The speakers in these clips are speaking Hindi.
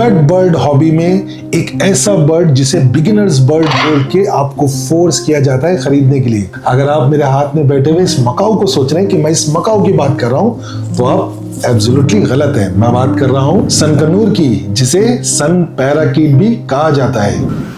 पेट बर्ड हॉबी में एक ऐसा बर्ड जिसे बिगिनर्स बर्ड बोल के आपको फोर्स किया जाता है खरीदने के लिए। अगर आप मेरे हाथ में बैठे हुए इस मकाऊ को सोच रहे हैं कि मैं इस मकाऊ की बात कर रहा हूं, तो आप एब्सोल्युटली गलत है। मैं बात कर रहा हूं सनकनूर की, जिसे सन पैराकीट भी कहा जाता है।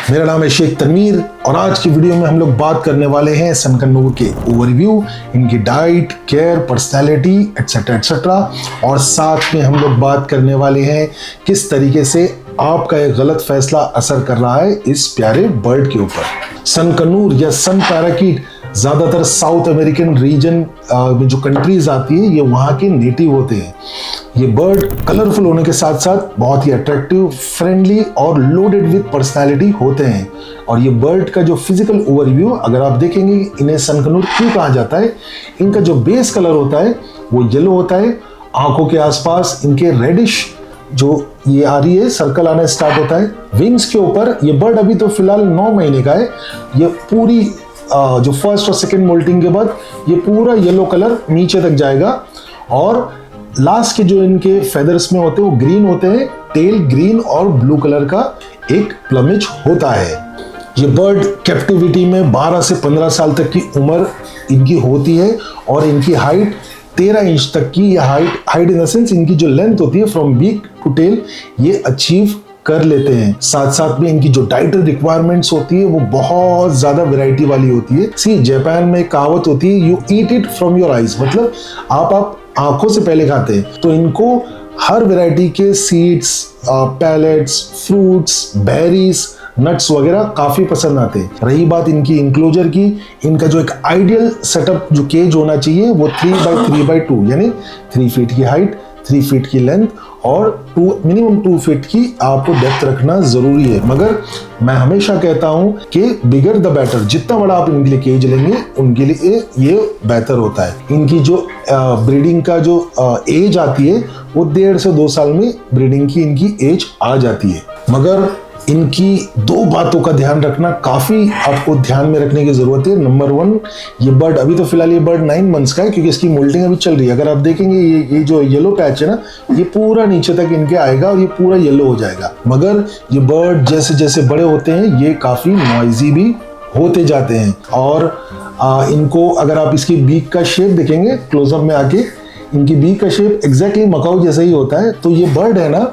मेरा नाम है शेख तनवीर और आज की वीडियो में हम लोग बात करने वाले हैं सनकनूर के ओवरव्यू, इनकी diet, care, personality etcetera etcetera, और साथ में हम लोग बात करने वाले हैं किस तरीके से आपका एक गलत फैसला असर कर रहा है इस प्यारे बर्ड के ऊपर। सनकनूर या सन पैराकीट ज़्यादातर साउथ अमेरिकन रीजन में जो कंट्रीज आती है, ये वहाँ के नेटिव होते हैं। ये बर्ड कलरफुल होने के साथ साथ बहुत ही अट्रैक्टिव, फ्रेंडली और लोडेड विद पर्सनैलिटी होते हैं। और ये बर्ड का जो फिजिकल ओवरव्यू अगर आप देखेंगे, इन्हें सनकनूर क्यों कहा जाता है, इनका जो बेस कलर होता है वो येलो होता है। आंखों के आसपास इनके रेडिश जो ये आ रही है सर्कल आना स्टार्ट होता है। विंग्स के ऊपर ये बर्ड अभी तो फिलहाल 9 महीने का है। ये पूरी जो फर्स्ट और सेकंड मोल्टिंग के बाद ये पूरा येलो कलर नीचे तक जाएगा और लास्ट के जो इनके फेदर्स में होते हैं वो ग्रीन होते हैं। टेल ग्रीन और ब्लू कलर का एक प्लमेज होता है। ये बर्ड कैप्टिविटी में 12 से 15 साल तक की उम्र इनकी होती है और इनकी हाइट 13 इंच तक की, हाइट इन द सेंस इनकी जो लेंथ होती है फ्रॉम बीक टू टेल, ये अचीव कर लेते हैं। साथ साथ में इनकी जो डाइटरी रिक्वायरमेंट्स होती है वो बहुत ज्यादा वैरायटी वाली होती है। सी, जापान में कहावत होती है, you eat it from your eyes, मतलब आप आंखों से पहले खाते हैं। तो इनको हर वैरायटी के seeds, pellets, fruits, berries, nuts वगैरह काफी पसंद आते हैं। रही बात इनकी इंक्लोजर की, इनका जो एक आइडियल सेटअप जो केज होना चाहिए वो 3x3x2 यानी 3 फीट की हाइट, 3 फीट की लेंथ और मिनिमम 2 फीट की आपको डेप्थ रखना जरूरी है। मगर मैं हमेशा कहता हूं कि बिगर द बेटर, जितना बड़ा आप इनके लिए केज लेंगे उनके लिए ये बेहतर होता है। इनकी जो ब्रीडिंग का जो एज आती है वो 1.5 से 2 साल में ब्रीडिंग की इनकी एज आ जाती है। मगर इनकी 2 बातों का ध्यान रखना काफी आपको ध्यान में रखने की जरूरत है। नंबर 1, ये बर्ड अभी तो फिलहाल ये बर्ड 9 मंथ्स का है क्योंकि इसकी मोल्टिंग अभी चल रही है। अगर आप देखेंगे ये जो येलो पैच है ना, ये पूरा नीचे तक इनके आएगा और ये पूरा येलो हो जाएगा। मगर ये बर्ड जैसे जैसे बड़े होते हैं ये काफी नॉइजी भी होते जाते हैं। और इनको अगर आप इसकी बीक का शेप देखेंगे क्लोजअप में आके, इनकी बीक का शेप एग्जैक्टली मकाऊ जैसा ही होता है। तो ये बर्ड है ना,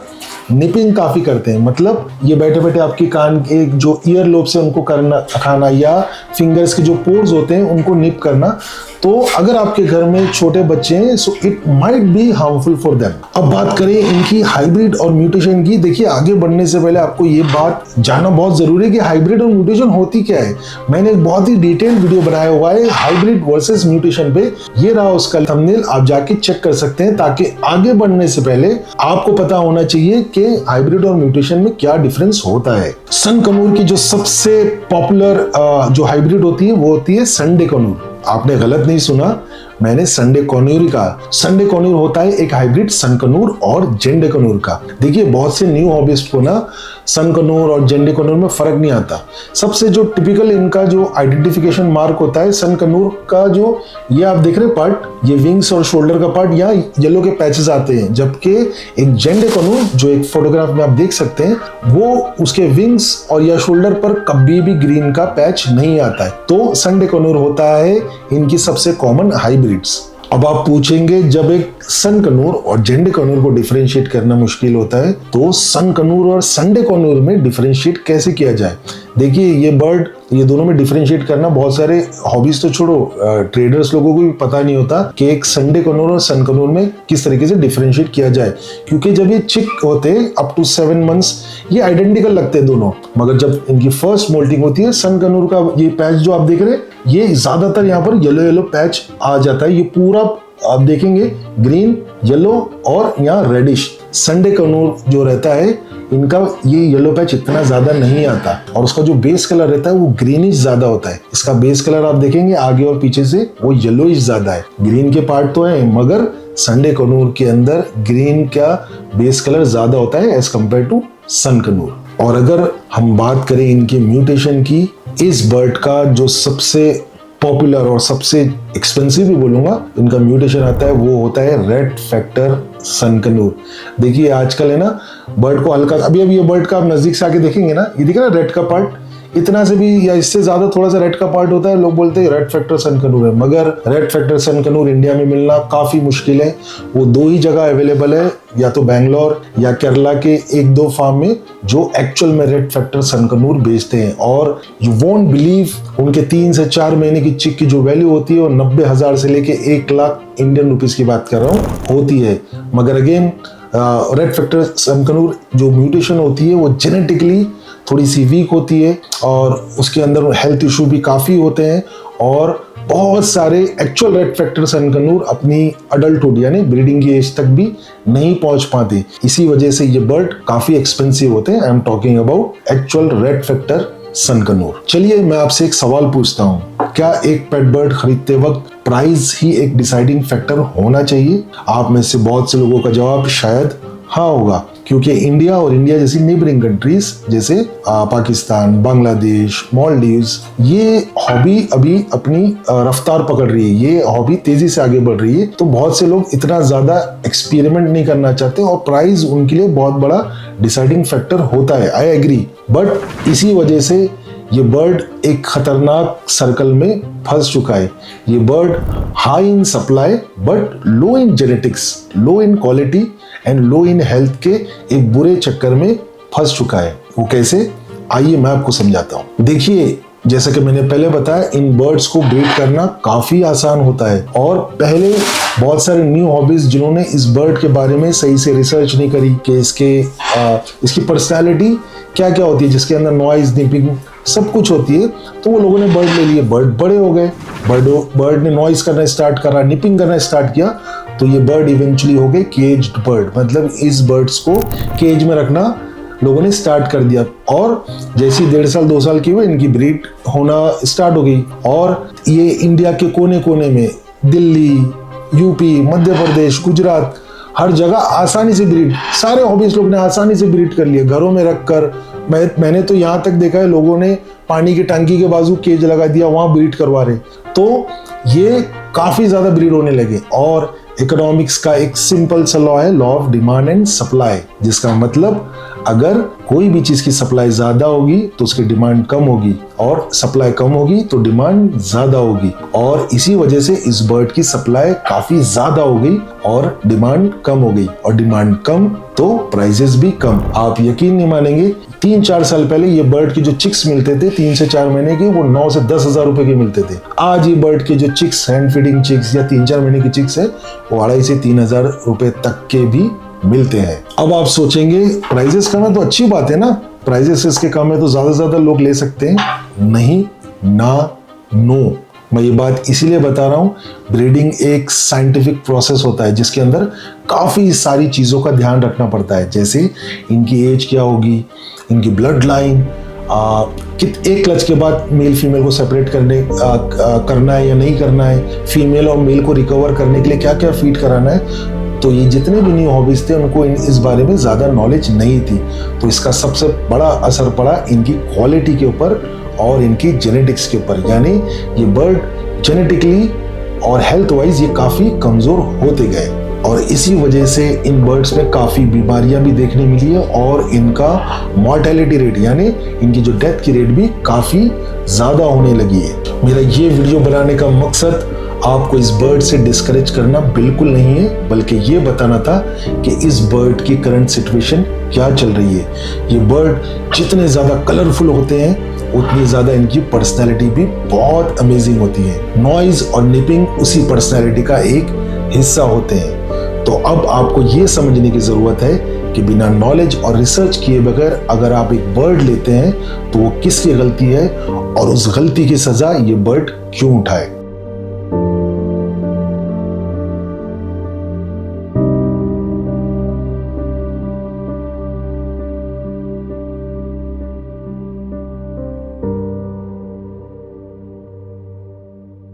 निपिंग काफी करते हैं, मतलब ये बैठे बैठे आपके कान के जो ईयर लोब से उनको खाना या फिंगर्स के जो पोर्स होते हैं उनको निप करना। तो अगर आपके घर में छोटे बच्चे हैं so it might be harmful for them. अब बात करें इनकी हाइब्रिड और म्यूटेशन की। देखिए, आगे बढ़ने से पहले आपको ये बात जानना बहुत जरूरी है कि हाइब्रिड और म्यूटेशन होती क्या है। मैंने एक बहुत ही डिटेल्ड वीडियो बनाया हुआ है हाइब्रिड वर्सेस म्यूटेशन पे, ये रहा उसका थंबनेल, आप जाके चेक कर सकते हैं ताकि आगे बढ़ने से पहले आपको पता होना चाहिए कि हाइब्रिड और म्यूटेशन में क्या डिफरेंस होता है। सनकनूर की जो सबसे पॉपुलर जो हाइब्रिड होती है वो होती है संडे कनूर। आपने गलत नहीं सुना, मैंने संडे कनूर ही कहा। संडे कनूर होता है एक हाइब्रिड सनकनूर और जेंडे कनूर का। देखिए, बहुत से न्यू हॉबिस्ट को ना सनकनूर और जेंडे कनूर में फर्क नहीं आता। सबसे जो टिपिकल इनका जो आइडेंटिफिकेशन मार्क होता है सनकनूर का, जो ये आप देख रहे पार्ट, ये विंग्स और शोल्डर का पार्ट, यहाँ येलो के पैचेस आते हैं। जबकि एक जेंडे कनूर जो एक फोटोग्राफ में आप देख सकते हैं, वो उसके विंग्स और या शोल्डर पर कभी भी ग्रीन का पैच नहीं आता है। तो संडे कनूर होता है इनकी सबसे कॉमन हाइब्रिड्स। अब आप पूछेंगे, जब एक सनकनूर और जेंडे कनूर को डिफरेंशिएट करना मुश्किल होता है तो सनकनूर और संडे कनूर में डिफरेंशिएट कैसे किया जाए। देखिए, ये बर्ड, ये दोनों में डिफरेंशिएट करना बहुत सारे हॉबीज तो छोड़ो, ट्रेडर्स लोगों को भी पता नहीं होता कि एक संडे कनूर और सन कनूर में किस तरीके से डिफरेंशिएट किया जाए। क्योंकि जब ये चिक होते हैं अप टू 7 मंथ्स, ये आइडेंटिकल लगते हैं दोनों। मगर जब इनकी फर्स्ट मोल्टिंग होती है, सन कनूर का ये पैच जो आप देख रहे हैं, ये ज्यादातर यहाँ पर येलो येलो पैच आ जाता है। ये पूरा आप देखेंगे ग्रीन, येलो और यहाँ रेडिश। संडे कनूर जो रहता है इनका ये येलो पैच इतना ज्यादा नहीं आता और उसका जो बेस कलर रहता है वो ग्रीनिश ज्यादा होता है। इसका बेस कलर आप देखेंगे आगे और पीछे से वो येलोइश ज्यादा है। ग्रीन के पार्ट तो है मगर संडे कनूर के अंदर ग्रीन का बेस कलर ज्यादा होता है एज कम्पेयर टू सन कनूर। और अगर हम बात करें इनके म्यूटेशन की, इस बर्ड का जो सबसे पॉपुलर और सबसे एक्सपेंसिव भी बोलूंगा इनका म्यूटेशन आता है वो होता है रेड फैक्टर सन कनूर। देखिए आजकल है ना बर्ड को हल्का, अभी ये बर्ड का आप नजदीक से आके देखेंगे ना, ये दिख रहा है रेड का पार्ट, इतना से भी या इससे ज्यादा थोड़ा सा रेड का पार्ट होता है। लोग बोलते हैं रेड फैक्टर सन कनूर है, मगर रेड फैक्टर सन कनूर इंडिया में मिलना काफी मुश्किल है। वो 2 ही जगह अवेलेबल है, या तो बैंगलोर या केरला के 1-2 फार्म में जो एक्चुअल में रेड फैक्टर सन कनूर बेचते हैं। और यू वोंट बिलीव उनके 3 से 4 महीने की चिक की जो वैल्यू होती है वो 90,000 से लेके 1 लाख इंडियन रुपीस की बात कर रहा हूँ होती है। मगर अगेन रेड फैक्टर सन कनूर जो म्यूटेशन होती है वो जेनेटिकली थोड़ी सी वीक होती है और उसके अंदर हेल्थ इशू भी काफ़ी होते हैं और बहुत सारे एक्चुअल रेड फैक्टर सन कनूर अपनी अडल्टहुड यानी ब्रीडिंग की एज तक भी नहीं पहुंच पाते। इसी वजह से ये बर्ड काफ़ी एक्सपेंसिव होते हैं। I am talking about actual red factor sun कनूर। चलिए मैं आपसे एक सवाल पूछता हूँ, क्या एक पेट बर्ड खरीदते वक्त प्राइस ही एक डिसाइडिंग फैक्टर होना चाहिए? आप में से बहुत से लोगों का जवाब शायद हाँ होगा, क्योंकि इंडिया और इंडिया जैसी नेबरिंग कंट्रीज जैसे पाकिस्तान, बांग्लादेश, मालदीव्स, ये हॉबी अभी अपनी रफ्तार पकड़ रही है, ये हॉबी तेजी से आगे बढ़ रही है। तो बहुत से लोग इतना ज्यादा एक्सपेरिमेंट नहीं करना चाहते और प्राइस उनके लिए बहुत बड़ा डिसाइडिंग फैक्टर होता है। आई एग्री, बट इसी वजह से ये बर्ड एक खतरनाक सर्कल में फंस चुका है। ये bird high in supply but low in genetics, low in quality and low in health के एक बुरे चक्कर में फंस चुका है। वो कैसे, आइए मैं आपको समझाता हूँ। देखिए जैसा कि मैंने पहले बताया, इन बर्ड्स को ब्रीड करना काफी आसान होता है और पहले बहुत सारे न्यू हॉबीज जिन्होंने इस बर्ड के बारे में सही से रिसर्च नहीं करी कि इसकी पर्सनैलिटी क्या क्या होती है, जिसके अंदर नॉइज, निपिंग सब कुछ होती है, तो वो लोगों ने बर्ड ले लिए। बर्ड बड़े हो गए, बर्ड ने नॉइज करना स्टार्ट करा, निपिंग करना स्टार्ट किया, तो ये बर्ड इवेंचुअली हो गए केज्ड बर्ड। मतलब इस बर्ड्स को केज में रखना लोगों ने स्टार्ट कर दिया और जैसे 1.5 साल 2 साल की हुए इनकी ब्रीड होना स्टार्ट हो गई। और ये इंडिया के कोने कोने में, दिल्ली, यूपी, मध्य प्रदेश, गुजरात, हर जगह आसानी से ब्रीड, सारे हॉबीज लोग ने आसानी से ब्रीड कर लिए घरों में रखकर। मैंने तो यहाँ तक देखा है लोगों ने पानी की टंकी के बाजू केज लगा दिया, वहां ब्रीड करवा रहे। तो ये काफी ज्यादा ब्रीड होने लगे। और इकोनॉमिक्स का एक सिंपल सा लॉ है, law of demand and supply, जिसका मतलब अगर कोई भी चीज की सप्लाई ज्यादा होगी तो उसकी डिमांड कम होगी और सप्लाई कम होगी तो डिमांड ज्यादा होगी। और इसी वजह से इस बर्ड की सप्लाई काफी ज्यादा हो गई और डिमांड कम हो गई, और डिमांड कम तो प्राइसेस भी कम। आप यकीन नहीं मानेंगे, 3-4 साल पहले ये बर्ड की जो चिक्स मिलते थे 3 से 4 महीने के, वो 9 से 10 हजार रुपए के मिलते थे। आज ये बर्ड के जो चिक्स, हैंड फीडिंग चिक्स या 3-4 महीने की चिक्स है, वो 2.5 से 3 हजार रुपए तक के भी मिलते हैं। अब आप सोचेंगे प्राइजेस कम है तो अच्छी बात है ना, प्राइजेस इसके कम है तो ज्यादा से ज्यादा लोग ले सकते हैं। नहीं, ना, नो। मैं ये बात इसीलिए बता रहा हूँ, ब्रीडिंग एक साइंटिफिक प्रोसेस होता है जिसके अंदर काफ़ी सारी चीज़ों का ध्यान रखना पड़ता है। जैसे इनकी एज क्या होगी, इनकी ब्लड लाइन, एक क्लच के बाद मेल फीमेल को सेपरेट करना है या नहीं करना है, फीमेल और मेल को रिकवर करने के लिए क्या क्या फीड कराना है। तो ये जितने भी न्यू हॉबीज थे उनको इस बारे में ज़्यादा नॉलेज नहीं थी। तो इसका सबसे बड़ा असर पड़ा इनकी क्वालिटी के ऊपर और इनकी जेनेटिक्स के ऊपर। यानी ये बर्ड जेनेटिकली और हेल्थ वाइज ये काफ़ी कमज़ोर होते गए और इसी वजह से इन बर्ड्स में काफ़ी बीमारियां भी देखने मिली है और इनका मॉर्टेलिटी रेट यानी इनकी जो डेथ की रेट भी काफ़ी ज़्यादा होने लगी है। मेरा ये वीडियो बनाने का मकसद आपको इस बर्ड से डिस्करेज करना बिल्कुल नहीं है, बल्कि ये बताना था कि इस बर्ड की करंट सिचुएशन क्या चल रही है। ये बर्ड जितने ज़्यादा कलरफुल होते हैं उतनी ज़्यादा इनकी पर्सनैलिटी भी बहुत अमेजिंग होती है। नॉइज और निपिंग उसी पर्सनैलिटी का एक हिस्सा होते हैं। तो अब आपको ये समझने की ज़रूरत है कि बिना नॉलेज और रिसर्च किए बगैर अगर आप एक बर्ड लेते हैं तो वो किसकी गलती है और उस गलती की सज़ा ये बर्ड क्यों उठाए।